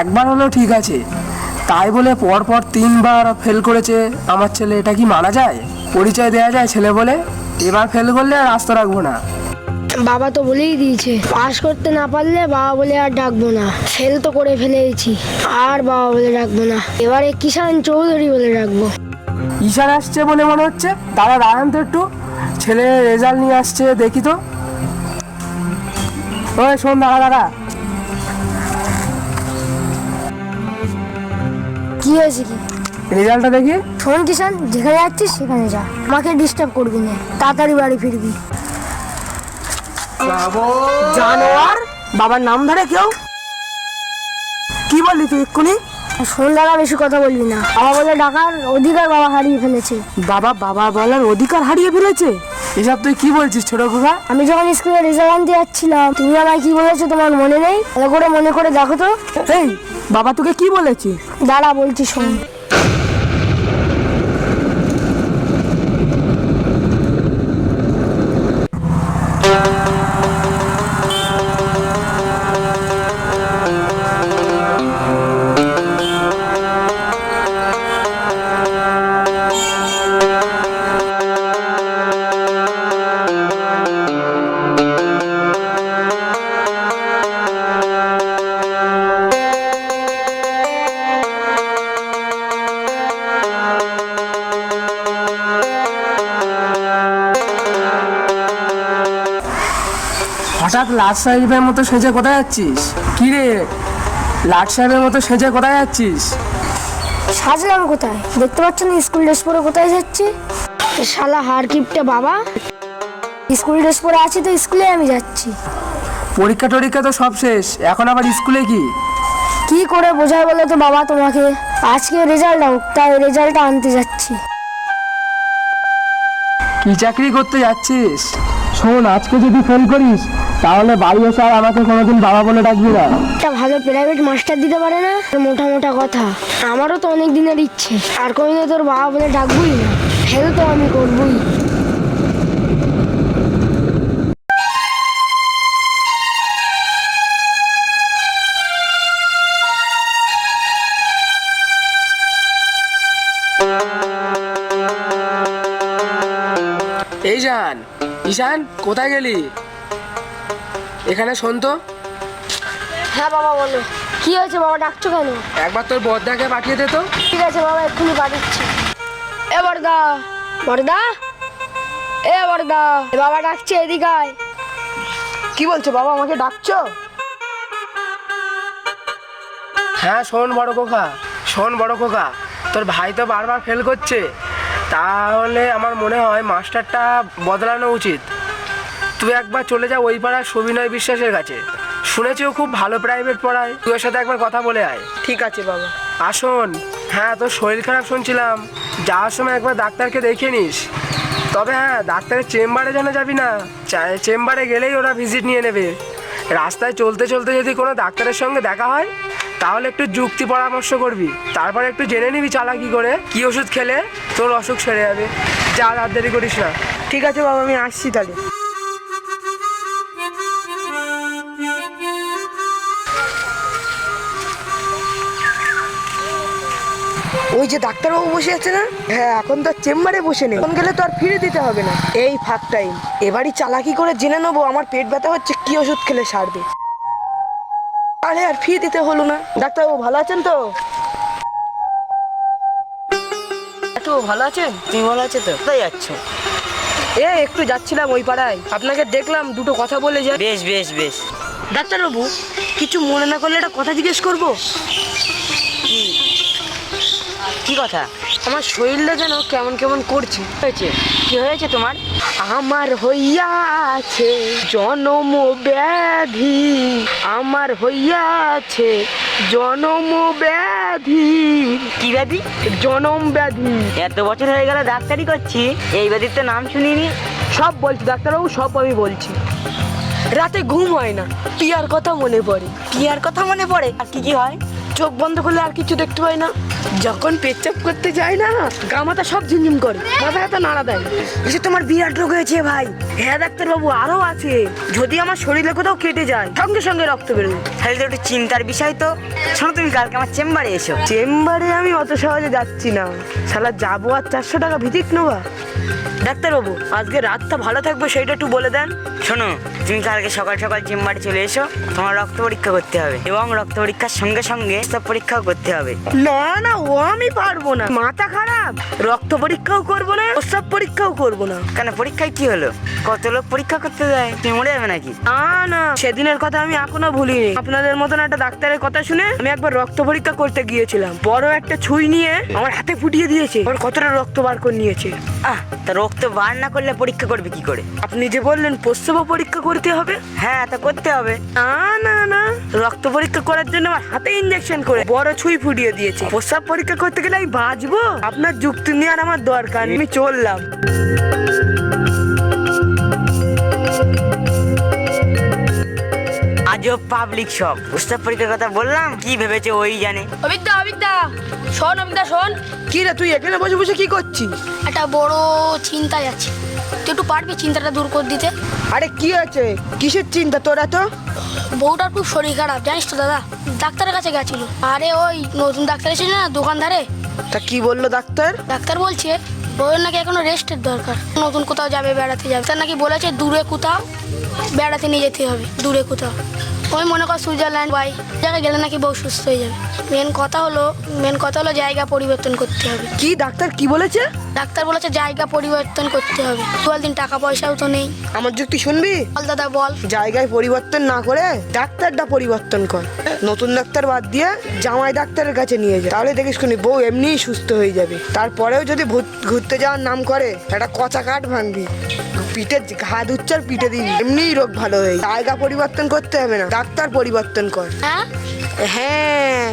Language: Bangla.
একবার হলো ঠিক আছে, তাই বলে পরপর 3বার ফেল করেছে আমার ছেলে, এটা কি মানা যায়? পরিচয় দেওয়া যায় ছেলে বলে? এবার ফেল করলে আর আস্ত রাখবো না। বাবা তো বলেই দিয়েছে, পাস করতে না পারলে বাবা বলে আর ডাকবো না। ফেল তো করে ফেলেছি, আর বাবা বলে ডাকবো না, এবারে কিষান চৌধুরী বলে ডাকবো। ঈশান আসছে বলে মনে হচ্ছে, দাঁড়া দাঁড়ান তো একটু, ছেলে রেজাল্ট নিয়ে আসছে দেখি তো। ওই শোন, দাঁড়া দাঁড়া। কি হয়েছে কি? রেজাল্টটা দেখি। শোন কিষান, যেখানে যাচ্ছিস সেখানে যা, আমাকে ডিস্টার্ব করবি না, তাড়াতাড়ি বাড়ি ফিরবি। জানোয়ার, বাবার নাম ধরে কেউ? কি বললি তুই এক্ষুনি? শোন দাদা, বেশি কথা বলবি না, বাবা বলে ডাকার অধিকার বাবা হারিয়ে ফেলেছে। বাবা বাবা বলার অধিকার হারিয়ে ফেলেছে? এসব তুই কি বলছিস ছোট খোকা? আমি যখন স্কুলে রেজাল্ট আনতে যাচ্ছিলাম, তুমি আমায় কি বলেছো তোমার মনে নেই? ভালো করে মনে করে দেখো তো। এই, বাবা তোকে কি বলেছে? দাঁড়া বলছি, শোন। হঠাৎ লাট সাহেবের মতো সেজে কোথায় যাচ্ছিস? কি রে, লাট সাহেবের মতো সেজে কোথায় যাচ্ছিস? সাজলাম কোথায়? দেখতে পাচ্ছ না স্কুল ড্রেস পরে কোথায় যাচ্ছি? শালা হার কিপটে বাবা, স্কুল ড্রেস পরে আছি তো স্কুলে আমি যাচ্ছি। পরীক্ষা টরীক্ষা তো সব শেষ, এখন আবার স্কুলে কি? কি করে বোঝায় বলো তো বাবা তোমাকে? আজকে রেজাল্ট হোক, তাই রেজাল্টটা আনতে যাচ্ছি। কি চাকরি করতে যাচ্ছিস? শোন, আজকে যদি ফেল করিস তাহলে বাড়ি এসে আর আমাকে কোনোদিন বাবা বলে ডাকবি না। একটা ভালো প্রাইভেট মাস্টার দিতে পারে না? মোটা মোটা কথা, আমারও তো অনেক দিনের ইচ্ছে, আর কোনোদিন তোর বাবা বলে ডাকবই না, ফেল তো আমি করবই। এই জান, ঈশান কোথায় গেলি? এখানে শোন তো। হ্যাঁ বাবা বলো, কি হয়েছে বাবা, ডাকছো কেন? একবার তোর বর্দাকে পাঠিয়ে দে তো। ঠিক আছে বাবা, এক্ষুনি পাঠাচ্ছি। এ বর্দা, বর্দা, এ বর্দা, এ বাবা ডাকছে, এদিকে আয়। কি বলছো বাবা, আমাকে ডাকছো? হ্যাঁ শোন বড় খোকা, শোন বড় খোকা, তোর ভাই তো বারবার ফেল করছে, তাহলে আমার মনে হয় মাস্টারটা বদলানো উচিত। তুই একবার চলে যা ওই পাড়ার সবিনয় বিশ্বাসের কাছে, শুনেছি ও খুব ভালো প্রাইভেট পড়ায়, তুই ওর সাথে একবার কথা বলে আয়। ঠিক আছে বাবা। আসুন। হ্যাঁ, তোর শরীর খারাপ শুনছিলাম, যাওয়ার সময় একবার ডাক্তারকে দেখিয়ে নিস। তবে হ্যাঁ, ডাক্তারের চেম্বারে যেন যাবি না, চেম্বারে গেলেই ওরা ভিজিট নিয়ে নেবে। রাস্তায় চলতে চলতে যদি কোনো ডাক্তারের সঙ্গে দেখা হয় তাহলে একটু যুক্তি পরামর্শ করবি, তারপরে একটু জেনে নিবি চালাকি করে কি ওষুধ খেলে তোর অসুখ সেরে যাবে। যা, রাত দেরি করিস না। ঠিক আছে বাবা, আমি আসছি তাহলে। ওই যে ডাক্তারবাবু বসে আছে না? হ্যাঁ, এখন তো চেম্বারে বসে নেই, এখন গেলে তো আর ফিরে দিতে হবে না, এই ফাঁক টাইম এবারই চালাকি করে জেনে নেবো আমার পেট ব্যথা হচ্ছে, কি ওষুধ খেলে সারবে। আরে আর ফি দিতে হলো না। ডাক্তারবাবু ভালো আছেন তো? একটু ভালো আছেন? তুমি ভালো আছো তো? কোথায় যাচ্ছ? একটু যাচ্ছিলাম ওই পাড়ায়, আপনাকে দেখলাম, দুটো কথা বলে যাই। বেশ বেশ বেশ। ডাক্তারবাবু, কিছু মনে না করলে একটা কথা জিজ্ঞেস করবো? কি কি কথা? আমার শরীরটা যেন কেমন কেমন করছে। হয়েছে? কি হয়েছে তোমার? আমার হইয়াছে জনম ব্যাধি, আমার হইয়াছে জনম ব্যাধি। কি ব্যাধি? জনম ব্যাধি। এত বছর হয়ে গেল ডাক্তারি করছি, এই ব্যাধির তো নাম শুনিনি। সব বলছি ডাক্তারবাবু, সব আমি বলছি। রাতে ঘুম হয় না, টিয়ার কথা মনে পড়ে। টিয়ার কথা মনে পড়ে? আর কি কি হয়? চোখ বন্ধ করলে আর কিছু দেখতে পাই না। যখন পেচ্ছাপ করতে যাই না, গা মাথা সব ঝিমঝিম করে, মাথা হাতে নাড়া দেয়। এসে তোমার বিরাট রোগ হয়েছে ভাই। হ্যাঁ ডাক্তারবাবু, আরো আছে। যদি আমার শরীরে কোথাও কেটে যায়, সঙ্গে সঙ্গে রক্ত বেরোবে। তাহলে তো একটু চিন্তার বিষয় তো। শোনো, তুমি কালকে আমার চেম্বারে এসো। চেম্বারে আমি অত সহজে যাচ্ছি না। শালা যাবো আর 400 টাকা ভিজিট নেবা। ডাক্তারবাবু, আজকে রাতটা ভালো থাকবে সেইটা একটু বলে দেন। শোনো, তুমি কালকে সকাল সকাল চেম্বারে চলে এসো। তোমার রক্ত পরীক্ষা করতে হবে এবং রক্ত পরীক্ষার সঙ্গে সঙ্গে সব পরীক্ষাও করতে হবে। না না, ও আমি পারবো না, মাথা খারাপ। রক্ত পরীক্ষাও করবো না, প্রস্রাব পরীক্ষাও করবো না। কেন, পরীক্ষায় কি হলো? কত লোক পরীক্ষা করতে যায়, তুমি মরে যাবে নাকি? না, সেদিনের কথা আমি এখনো ভুলিনি। আপনাদের মতন একটা ডাক্তারের কথা শুনে আমি একবার রক্ত পরীক্ষা করতে গিয়েছিলাম। বড় একটা ছুরি নিয়ে আমার হাতে ফুটিয়ে দিয়েছে, আর কতটা রক্ত বার করে নিয়েছে। তা রক্ত বার না করলে পরীক্ষা করবে কি করে? আপনি যে বললেন প্রস্রাব পরীক্ষা করতে হবে। হ্যাঁ, তা করতে হবে। না না, রক্ত পরীক্ষা করার জন্য আমার হাতে ইঞ্জেকশন করে বড় ছুরি ফুটিয়ে দিয়েছে। প্রস্রাব পরীক্ষা করতে গেলে আমি বাঁচবো? আপনার যুক্তি নিয়ে আর আমার দরকার নেই, আমি চললাম। আজও পাবলিক সব প্রস্তাব পরীক্ষার কথা বললাম, কি ভেবেছে ওই জানে। অবিদ্যা শোন। কি রে, তুই এখানে বসে বসে কি করছিস? একটা বড় চিন্তায় আছি, তুই একটু পারবি চিন্তাটা দূর করে দিতে? আরে কি আছে, কিসের চিন্তা তোরা? তো বউটার খুব শরীর খারাপ, জানিস তো দাদা। ডাক্তারের কাছে গেছিল। আরে ওই নতুন ডাক্তার এসেছে না দোকানদারে, তা কি বললো ডাক্তার? ডাক্তার বলছে বউয়ের নাকি এখনো রেস্টের দরকার। নতুন কোথাও যাবে, বেড়াতে যাবে। তার নাকি বলেছে দূরে কোথাও বেড়াতে নিয়ে যেতে হবে, দূরে কোথাও। ওই মনে কর সুইজারল্যান্ড বাই জায়গায় গেলে নাকি বউ সুস্থ হয়ে যাবে। মেন কথা হলো জায়গা পরিবর্তন করতে হবে। কি ডাক্তার কি বলেছে? ডাক্তার বলেছে জায়গা পরিবর্তন করতে হবে। 12 দিন টাকা পয়সাও তো নেই। আমার যুক্তি শুনবি? বল দাদা বল। জায়গায় পরিবর্তন না করে ডাক্তারটা পরিবর্তন কর। নতুন ডাক্তার বাদ দিয়ে জামাই ডাক্তারের কাছে নিয়ে যা, তাহলে দেখিস কোনি বউ এমনিই সুস্থ হয়ে যাবে। তারপরেও যদি ঘুরতে যাওয়ার নাম করে, একটা কচা কাঠ ভাঙবি, পিঠে ঘা দুচ্চার পিঠে দিবি, এমনিই রোগ ভালো হয়ে। জায়গা পরিবর্তন করতে হবে না, ডাক্তার পরিবর্তন কর। হ্যাঁ হ্যাঁ।